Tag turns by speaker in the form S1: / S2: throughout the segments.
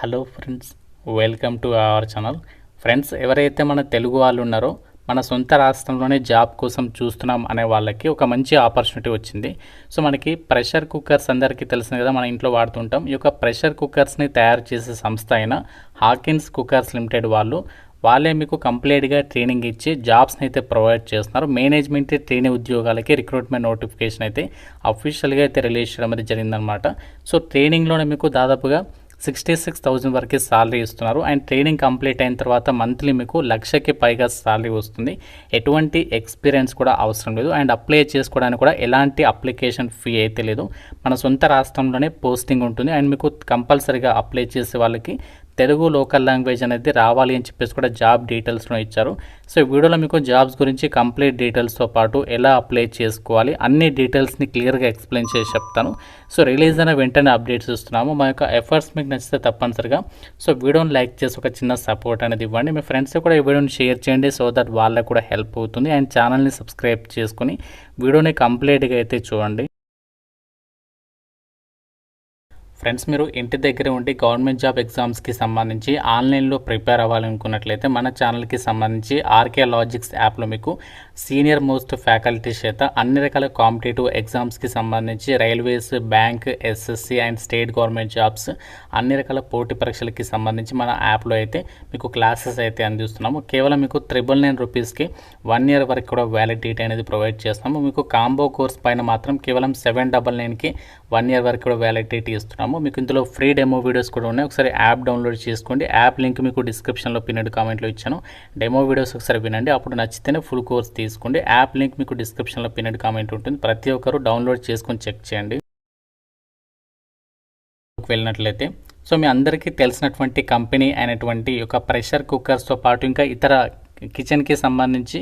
S1: Hello friends, welcome to our channel. Friends, ఎవరైతే మన తెలుగు వాళ్ళు ఉన్నారో మన సొంత రాష్ట్రంలోనే జాబ్ కోసం చూస్తున్నాం అనే వాళ్ళకి ఒక మంచి ఆపర్చునిటీ వచ్చింది. సో మనకి ప్రెషర్ కుక్కర్స్ అందరికీ తెలిసింది కదా, మన ఇంట్లో వాడుతుంటాం. ఈ యొక్క ప్రెషర్ కుక్కర్స్ని తయారు చేసే సంస్థ అయిన హాకిన్స్ కుక్కర్స్ లిమిటెడ్ వాళ్ళే మీకు కంప్లీట్గా ట్రైనింగ్ ఇచ్చి జాబ్స్ని అయితే ప్రొవైడ్ చేస్తున్నారు. మేనేజ్మెంట్ ట్రైనింగ్ ఉద్యోగాలకి రిక్రూట్మెంట్ నోటిఫికేషన్ అయితే అఫీషియల్గా అయితే రిలీజ్ చేయడం అయితే జరిగిందనమాట. సో ట్రైనింగ్లోనే మీకు దాదాపుగా 66,000 వరకు సాలరీ ఇస్తున్నారు. అండ్ ట్రైనింగ్ కంప్లీట్ అయిన తర్వాత మంత్లీ మీకు 1,00,000కి పైగా సాలరీ వస్తుంది. ఎటువంటి ఎక్స్పీరియన్స్ కూడా అవసరం లేదు. అండ్ అప్లై చేసుకోవడానికి కూడా ఎలాంటి అప్లికేషన్ ఫీ అయితే లేదు. మన సొంత రాష్ట్రంలోనే పోస్టింగ్ ఉంటుంది. అండ్ మీకు కంపల్సరీగా అప్లై చేసే వాళ్ళకి తెలుగు లోకల్ లాంగ్వేజ్ అనేది రావాలి అని చెప్పేసి కూడా జాబ్ డీటెయిల్స్లో ఇచ్చారు. సో ఈ వీడియోలో మీకు జాబ్స్ గురించి కంప్లీట్ డీటెయిల్స్తో పాటు ఎలా అప్లై చేసుకోవాలి అన్ని డీటెయిల్స్ని క్లియర్గా ఎక్స్ప్లెయిన్ చేసి చెప్తాను. సో రిలీజ్ అయిన వెంటనే అప్డేట్స్ ఇస్తున్నాము. మా యొక్క ఎఫర్ట్స్ మీకు నచ్చితే తప్పనిసరిగా సో వీడియోని లైక్ చేసి ఒక చిన్న సపోర్ట్ అనేది ఇవ్వండి. మీ ఫ్రెండ్స్ కూడా ఈ వీడియోని షేర్ చేయండి, సో దట్ వాళ్ళకు కూడా హెల్ప్ అవుతుంది. అండ్ ఛానల్ని సబ్స్క్రైబ్ చేసుకుని వీడియోని కంప్లీట్గా అయితే చూడండి. ఫ్రెండ్స్, మీరు ఇంటి దగ్గర ఉండి గవర్నమెంట్ జాబ్ ఎగ్జామ్స్కి సంబంధించి ఆన్లైన్లో ప్రిపేర్ అవ్వాలనుకున్నట్లయితే మన ఛానల్కి సంబంధించి ఆర్కే లాజిక్స్ యాప్లో మీకు సీనియర్ మోస్ట్ ఫ్యాకల్టీస్ చేత అన్ని రకాల కాంపిటేటివ్ ఎగ్జామ్స్కి సంబంధించి railways, bank, SSC and state government jobs అన్ని రకాల పోటీ పరీక్షలకి సంబంధించి మన యాప్లో అయితే మీకు క్లాసెస్ అయితే అందిస్తున్నాము. కేవలం మీకు 999 రూపీస్కి 1 year వరకు కూడా వ్యాలిడిటీ అనేది ప్రొవైడ్ చేస్తాము. మీకు కాంబో కోర్స్ పైన మాత్రం కేవలం 799కి 1 year వరకు కూడా వ్యాలిడిటీ ఇస్తున్నాము. మీకు ఇందులో ఫ్రీ డెమో వీడియోస్ కూడా ఉన్నాయి. ఒకసారి యాప్ డౌన్లోడ్ చేసుకోండి. యాప్ లింక్ మీకు డిస్క్రిప్షన్లో పిన్నెడ్ కామెంట్లో ఇచ్చాను. డెమో వీడియోస్ ఒకసారి వినండి, అప్పుడు నచ్చితేనే ఫుల్ కోర్స్ తీసుకోండి. యాప్ లింక్ మీకు డిస్క్రిప్షన్లో పిన్నెడ్ కామెంట్ ఉంటుంది. ప్రతి ఒక్కరు డౌన్లోడ్ చేసుకొని చెక్ చేయండి. వెళ్ళినట్లయితే సో మీ అందరికీ తెలిసినటువంటి కంపెనీ అయినటువంటి ఒక ప్రెషర్ కుక్కర్స్తో పాటు ఇంకా ఇతర కిచెన్కి సంబంధించి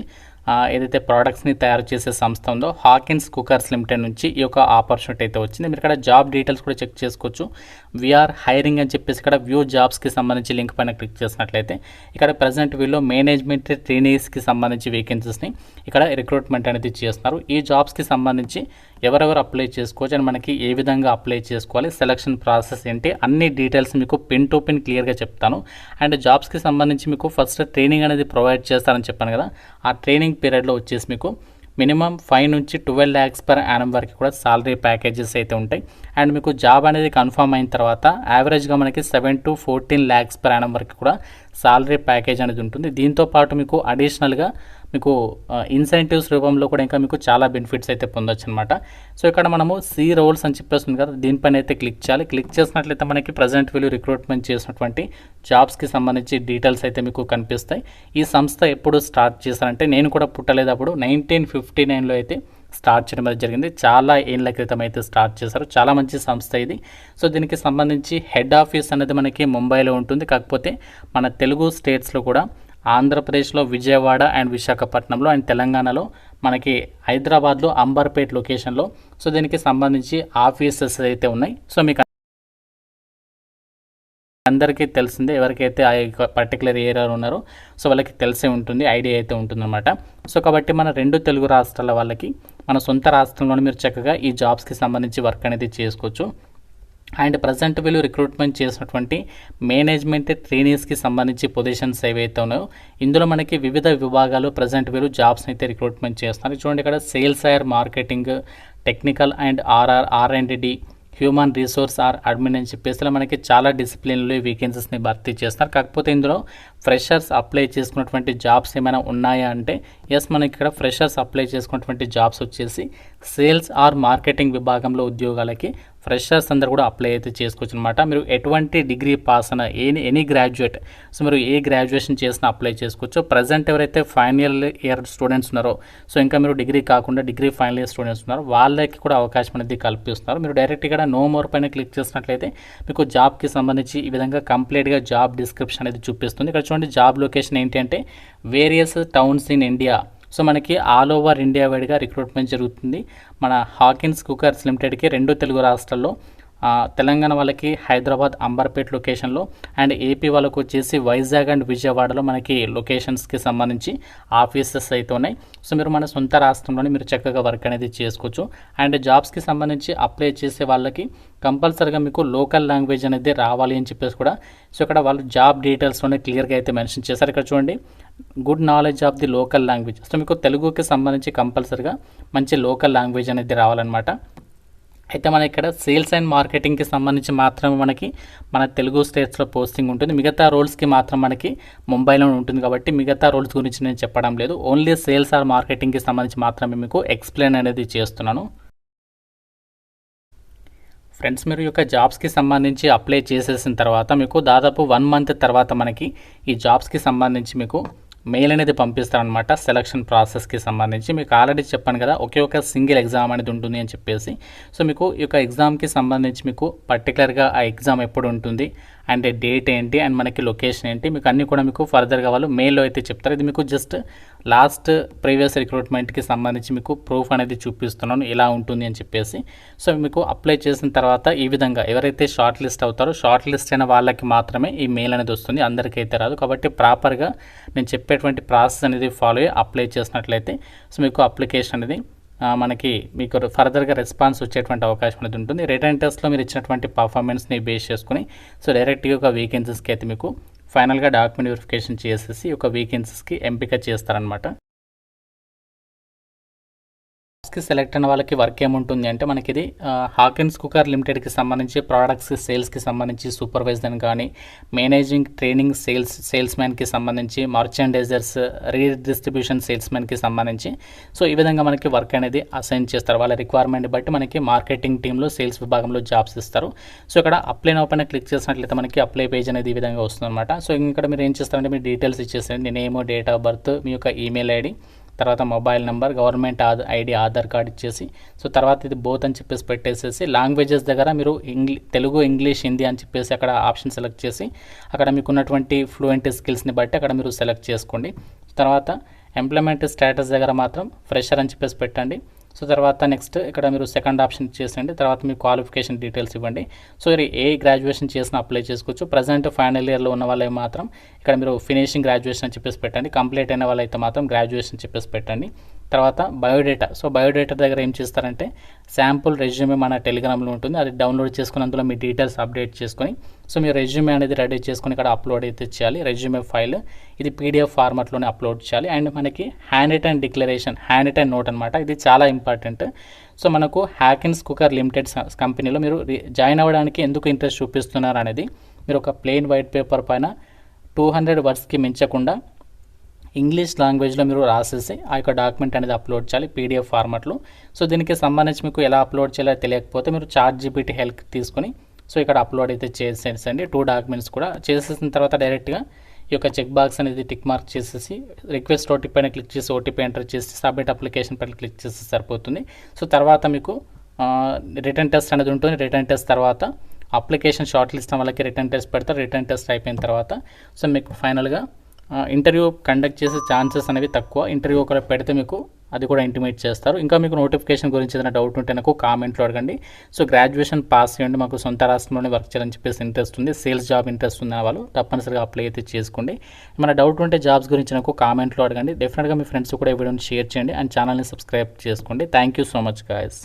S1: ఏదైతే ప్రోడక్ట్స్ని తయారు చేసే సంస్థ ఉందో హాకిన్స్ కుక్కర్స్ లిమిటెడ్ నుంచి ఈ యొక్క ఆపర్చునిటీ అయితే వచ్చింది. మీరు ఇక్కడ జాబ్ డీటెయిల్స్ కూడా చెక్ చేసుకోవచ్చు. వీఆర్ హైరింగ్ అని చెప్పేసి ఇక్కడ వ్యూ జాబ్స్కి సంబంధించి లింక్ పైన క్లిక్ చేసినట్లయితే ఇక్కడ ప్రజెంట్ వీళ్ళు మేనేజ్మెంట్ ట్రైనీస్కి సంబంధించి వేకెన్సీస్ని ఇక్కడ రిక్రూట్మెంట్ అనేది చేస్తున్నారు. ఈ జాబ్స్కి సంబంధించి ఎవరెవరు అప్లై చేసుకోవచ్చు అని మనకి ఏ విధంగా అప్లై చేసుకోవాలి, సెలక్షన్ ప్రాసెస్ ఏంటి, అన్ని డీటెయిల్స్ మీకు పిన్ టు పిన్ క్లియర్గా చెప్తాను. అండ్ జాబ్స్కి సంబంధించి మీకు ఫస్ట్ ట్రైనింగ్ అనేది ప్రొవైడ్ చేస్తారని చెప్పాను కదా, ఆ ట్రైనింగ్ పీరియడ్లో వచ్చేసి మీకు మినిమం 5 నుంచి 12 lakhs per annum వరకు కూడా సాలరీ ప్యాకేజెస్ అయితే ఉంటాయి. అండ్ మీకు జాబ్ అనేది కన్ఫర్మ్ అయిన తర్వాత యావరేజ్గా మనకి 7 to 14 lakhs per annum వరకు కూడా సాలరీ ప్యాకేజ్ అనేది ఉంటుంది. దీంతో పాటు మీకు అడిషనల్గా మీకు ఇన్సెంటివ్స్ రూపంలో కూడా ఇంకా మీకు చాలా బెనిఫిట్స్ అయితే పొందొచ్చు అనమాట. సో ఇక్కడ మనము సి రోల్స్ అని చెప్పేసి ఉంది కదా, దీనిపైన అయితే క్లిక్ చేయాలి. క్లిక్ చేసినట్లయితే మనకి ప్రజెంట్ వీళ్ళు రిక్రూట్మెంట్ చేసినటువంటి జాబ్స్కి సంబంధించి డీటెయిల్స్ అయితే మీకు కనిపిస్తాయి. ఈ సంస్థ ఎప్పుడు స్టార్ట్ చేశారంటే నేను కూడా పుట్టలేదు, అప్పుడు 1959లో అయితే స్టార్ట్ చేయడం అనేది జరిగింది. చాలా ఏళ్ళ క్రితం అయితే స్టార్ట్ చేశారు. చాలా మంచి సంస్థ ఇది. సో దీనికి సంబంధించి హెడ్ ఆఫీస్ అనేది మనకి ముంబైలో ఉంటుంది. కాకపోతే మన తెలుగు స్టేట్స్లో కూడా ఆంధ్రప్రదేశ్లో విజయవాడ అండ్ విశాఖపట్నంలో అండ్ తెలంగాణలో మనకి హైదరాబాద్లో అంబర్పేట్ లొకేషన్లో సో దీనికి సంబంధించి ఆఫీసెస్ అయితే ఉన్నాయి. సో మీకు అందరికీ తెలిసిందే, ఎవరికైతే ఆ పర్టికులర్ ఏరియాలో ఉన్నారో సో వాళ్ళకి తెలిసే ఉంటుంది, ఐడియా అయితే ఉంటుందన్నమాట. సో కాబట్టి మన 2 తెలుగు రాష్ట్రాల వాళ్ళకి మన సొంత రాష్ట్రంలోనే మీరు చక్కగా ఈ జాబ్స్కి సంబంధించి వర్క్ అనేది చేసుకోవచ్చు. అండ్ ప్రజెంట్ వీళ్ళు రిక్రూట్మెంట్ చేసినటువంటి మేనేజ్మెంట్ ట్రైనీస్కి సంబంధించి పొజిషన్స్ ఏవైతే ఉన్నాయో ఇందులో మనకి వివిధ విభాగాలు ప్రజెంట్ వీళ్ళు జాబ్స్ని అయితే రిక్రూట్మెంట్ చేస్తున్నారు. చూడండి, ఇక్కడ sales or marketing, technical and R&D, human resource or admin అని చెప్పేసి మనకి చాలా డిసిప్లిన్లో వేకెన్సీస్ని భర్తీ చేస్తున్నారు. కాకపోతే ఇందులో ఫ్రెషర్స్ అప్లై చేసుకున్నటువంటి జాబ్స్ ఏమైనా ఉన్నాయా అంటే ఎస్, మనకి ఇక్కడ ఫ్రెషర్స్ అప్లై చేసుకున్నటువంటి జాబ్స్ వచ్చేసి సేల్స్ ఆర్ మార్కెటింగ్ విభాగంలో ఉద్యోగాలకి ఫ్రెషర్స్ అందరూ కూడా అప్లై అయితే చేసుకోవచ్చు అనమాట. మీరు ఎటువంటి డిగ్రీ పాస్ అయినా ఎనీ గ్రాడ్యుయేట్, సో మీరు ఏ గ్రాడ్యుయేషన్ చేసినా అప్లై చేసుకోవచ్చు. ప్రజెంట్ ఎవరైతే ఫైనల్ ఇయర్ స్టూడెంట్స్ ఉన్నారో సో ఇంకా మీరు డిగ్రీ కాకుండా డిగ్రీ ఫైనల్ ఇయర్ స్టూడెంట్స్ ఉన్నారో వాళ్ళకి కూడా అవకాశం అనేది కల్పిస్తున్నారు. మీరు డైరెక్ట్ ఇక్కడ నో మోర్ పైన క్లిక్ చేసినట్లయితే మీకు జాబ్కి సంబంధించి ఈ విధంగా కంప్లీట్గా జాబ్ డిస్క్రిప్షన్ అనేది చూపిస్తుంది. ఇక్కడ చూడండి, జాబ్ లొకేషన్ ఏంటి అంటే various towns in India. So మనకి ఆల్ ఓవర్ ఇండియా వైడ్గా రిక్రూట్మెంట్ జరుగుతుంది. మన హాకిన్స్ కుక్కర్స్ లిమిటెడ్కి 2 తెలుగు రాష్ట్రాల్లో తెలంగాణ వాళ్ళకి హైదరాబాద్ అంబర్పేట్ లొకేషన్లో, అండ్ ఏపీ వాళ్ళకు వచ్చేసి వైజాగ్ అండ్ విజయవాడలో మనకి లొకేషన్స్కి సంబంధించి ఆఫీసెస్ అయితే ఉన్నాయి. సో మీరు మన సొంత రాష్ట్రంలోనే మీరు చక్కగా వర్క్ అనేది చేసుకోవచ్చు. అండ్ జాబ్స్కి సంబంధించి అప్లై చేసే వాళ్ళకి కంపల్సరీగా మీకు లోకల్ లాంగ్వేజ్ అనేది రావాలి అని చెప్పేసి కూడా సో ఇక్కడ వాళ్ళు జాబ్ డీటెయిల్స్లోనే క్లియర్గా అయితే మెన్షన్ చేశారు. ఇక్కడ చూడండి, good knowledge of the local language. So మీకు తెలుగుకి సంబంధించి కంపల్సరీగా మంచి లోకల్ లాంగ్వేజ్ అనేది రావాలన్నమాట. అయితే మన ఇక్కడ సేల్స్ అండ్ మార్కెటింగ్కి సంబంధించి మాత్రమే మనకి మన తెలుగు స్టేట్స్లో పోస్టింగ్ ఉంటుంది. మిగతా రోల్స్కి మాత్రం మనకి ముంబైలో ఉంటుంది కాబట్టి మిగతా రోల్స్ గురించి నేను చెప్పడం లేదు. ఓన్లీ సేల్స్ ఆర్ మార్కెటింగ్కి సంబంధించి మాత్రమే మీకు ఎక్స్ప్లెయిన్ అనేది చేస్తున్నాను. ఫ్రెండ్స్, మీరు యొక్క జాబ్స్కి సంబంధించి అప్లై చేసేసిన తర్వాత మీకు దాదాపు 1 మంత్ తర్వాత మనకి ఈ జాబ్స్కి సంబంధించి మీకు మెయిల్ అనేది పంపిస్తారనమాట. సెలక్షన్ ప్రాసెస్కి సంబంధించి మీకు ఆల్రెడీ చెప్పాను కదా, ఒకే ఒక సింగిల్ ఎగ్జామ్ అనేది ఉంటుంది అని చెప్పేసి. సో మీకు ఈ యొక్క ఎగ్జామ్కి సంబంధించి మీకు పర్టికులర్గా ఆ ఎగ్జామ్ ఎప్పుడు ఉంటుంది అండ్ డేట్ ఏంటి అండ్ మనకి లొకేషన్ ఏంటి, మీకు అన్నీ కూడా మీకు ఫర్దర్గా వాళ్ళు మెయిల్లో అయితే చెప్తారు. ఇది మీకు జస్ట్ లాస్ట్ ప్రీవియస్ రిక్రూట్మెంట్కి సంబంధించి మీకు ప్రూఫ్ అనేది చూపిస్తున్నాను ఎలా ఉంటుంది అని చెప్పేసి. సో మీకు అప్లై చేసిన తర్వాత ఈ విధంగా ఎవరైతే షార్ట్ లిస్ట్ అవుతారో షార్ట్ లిస్ట్ అయిన వాళ్ళకి మాత్రమే ఈ మెయిల్ అనేది వస్తుంది, అందరికైతే రాదు. కాబట్టి ప్రాపర్గా నేను చెప్పేటువంటి ప్రాసెస్ అనేది ఫాలో అయ్యి అప్లై చేసినట్లయితే సో మీకు అప్లికేషన్ అనేది మనకి మీకు ఫర్దర్గా రెస్పాన్స్ వచ్చేటువంటి అవకాశం అనేది ఉంటుంది. రిటర్న్ టెస్ట్లో మీరు ఇచ్చినటువంటి పర్ఫార్మెన్స్ని బేస్ చేసుకుని సో డైరెక్ట్గా ఒక వేకెన్సీస్కి అయితే మీకు ఫైనల్గా డాక్యుమెంట్ వెరిఫికేషన్ చేసేసి ఒక వేకెన్సీస్కి ఎంపిక చేస్తారనమాట. సెలెక్ట్ అయిన వాళ్ళకి వర్క్ ఏముంటుంది అంటే మనకి ఇది హాకిన్స్ కుకర్ లిమిటెడ్కి సంబంధించి ప్రోడక్ట్స్ సేల్స్కి సంబంధించి సూపర్వైజర్ కానీ మేనేజింగ్ ట్రైనింగ్ సేల్స్ మ్యాన్కి సంబంధించి మర్చాండైజర్స్ రీడిస్ట్రిబ్యూషన్ సేల్స్ మ్యాన్కి సంబంధించి సో ఈ విధంగా మనకి వర్క్ అనేది అసైన్ చేస్తారు. వాళ్ళ రిక్వైర్మెంట్ బట్టి మనకి మార్కెటింగ్ టీంలో సేల్స్ విభాగంలో జాబ్స్ ఇస్తారు. సో ఇక్కడ అప్లై నౌ పైన క్లిక్ చేసినట్లయితే మనకి అప్లై పేజ్ అనేది ఈ విధంగా వస్తుంది అనమాట. సో ఇక్కడ మీరు ఏం చేస్తారంటే మీ డీటెయిల్స్ ఇచ్చేసండి, నేమ్, డేట్ ఆఫ్ బర్త్, మీ యొక్క ఈమెయిల్ ఐడి, తర్వాత mobile number, government ID, Aadhaar card ఇచ్చేసి సో తర్వాత ఇది బోత్ అని చెప్పేసి పెట్టేసేసి లాంగ్వేజెస్ దగ్గర మీరు తెలుగు, ఇంగ్లీష్, హిందీ అని చెప్పేసి అక్కడ ఆప్షన్ సెలెక్ట్ చేసి అక్కడ మీకు ఉన్నటువంటి ఫ్లూయెంట్ స్కిల్స్ని బట్టి అక్కడ మీరు సెలెక్ట్ చేసుకోండి. తర్వాత ఎంప్లాయ్మెంట్ స్టేటస్ దగ్గర మాత్రం ఫ్రెషర్ అని చెప్పేసి పెట్టండి. సో తర్వాత నెక్స్ట్ ఇక్కడ మీరు సెకండ్ ఆప్షన్ చేసేయండి. తర్వాత మీ క్వాలిఫికేషన్ డీటెయిల్స్ ఇవ్వండి. సో మీరు ఏ గ్రాడ్యుయేషన్ చేసినా అప్లై చేసుకోవచ్చు. ప్రజెంట్ ఫైనల్ ఇయర్లో ఉన్న వాళ్ళే మాత్రం ఇక్కడ మీరు ఫినిషింగ్ గ్రాడ్యుయేషన్ అని చెప్పేసి పెట్టండి. కంప్లీట్ అయిన వాళ్ళైతే మాత్రం గ్రాడ్యుయేషన్ చెప్పేసి పెట్టండి. తర్వాత బయోడేటా. సో బయోడేటా దగ్గర ఏం చేస్తారంటే శాంపుల్ రెజ్యూమే మన టెలిగ్రామ్లో ఉంటుంది, అది డౌన్లోడ్ చేసుకుని అందులో మీ డీటెయిల్స్ అప్డేట్ చేసుకొని సో మీ రెజ్యూమే అనేది రెడీ చేసుకుని ఇక్కడ అప్లోడ్ అయితే చేయాలి. రెజ్యూమే ఫైల్ ఇది PDF ఫార్మాట్లోనే అప్లోడ్ చేయాలి. అండ్ మనకి hand written declaration, hand written note అనమాట, ఇది చాలా ఇంపార్టెంట్. సో మనకు హాకిన్స్ కుకర్ లిమిటెడ్ కంపెనీలో మీరు జాయిన్ అవ్వడానికి ఎందుకు ఇంట్రెస్ట్ చూపిస్తున్నారు అనేది మీరు ఒక ప్లెయిన్ వైట్ పేపర్ పైన 200 వర్డ్స్కి మించకుండా ఇంగ్లీష్ లాంగ్వేజ్లో మీరు రాసేసి ఆ యొక్క డాక్యుమెంట్ అనేది అప్లోడ్ చేయాలి PDF ఫార్మాట్లో. సో దీనికి సంబంధించి మీకు ఎలా అప్లోడ్ చేయాలో తెలియకపోతే మీరు ChatGPT హెల్ప్ తీసుకొని సో ఇక్కడ అప్లోడ్ అయితే చేసేసండి. 2 డాక్యుమెంట్స్ కూడా చేసేసిన తర్వాత డైరెక్ట్గా ఈ యొక్క చెక్ బాక్స్ అనేది టిక్ మార్క్ చేసేసి రిక్వెస్ట్ ఓటీపీ పైన క్లిక్ చేసి ఓటీపీ ఎంటర్ చేసి సబ్మిట్ అప్లికేషన్ పైన క్లిక్ చేసి సరిపోతుంది. సో తర్వాత మీకు రిటర్న్ టెస్ట్ అనేది ఉంటుంది. రిటర్న్ టెస్ట్ తర్వాత అప్లికేషన్ షార్ట్ లిస్ట్ వాళ్ళకి రిటర్న్ టెస్ట్ పెడతారు. రిటర్న్ టెస్ట్ అయిపోయిన తర్వాత సో మీకు ఫైనల్గా ఇంటర్వ్యూ కండక్ట్ చేసే ఛాన్సెస్ అనేవి తక్కువ. ఇంటర్వ్యూ ఒకరు పెడితే మీకు అది కూడా ఇంటిమేట్ చేస్తారు. ఇంకా మీకు నోటిఫికేషన్ గురించి ఏదైనా డౌట్ ఉంటే నాకు కామెంట్లో అడగండి. సో గ్రాడ్యుయేషన్ పాస్ చేయండి, మాకు సొంత రాష్ట్రంలోనే వర్క్ చేయాలని చెప్పేసి ఇంట్రెస్ట్ ఉంది, సేల్స్ జాబ్ ఇంట్రెస్ట్ ఉన్న వాళ్ళు తప్పనిసరిగా అప్లై అయితే చేసుకోండి. ఏమైనా డౌట్ ఉంటే జాబ్స్ గురించి నాకు కామెంట్లో అడగండి. డెఫినెట్గా మీ ఫ్రెండ్స్ కూడా ఈ వీడియోని షేర్ చేయండి అండ్ ఛానల్ని సబ్స్క్రైబ్ చేసుకోండి. Thank you so much guys.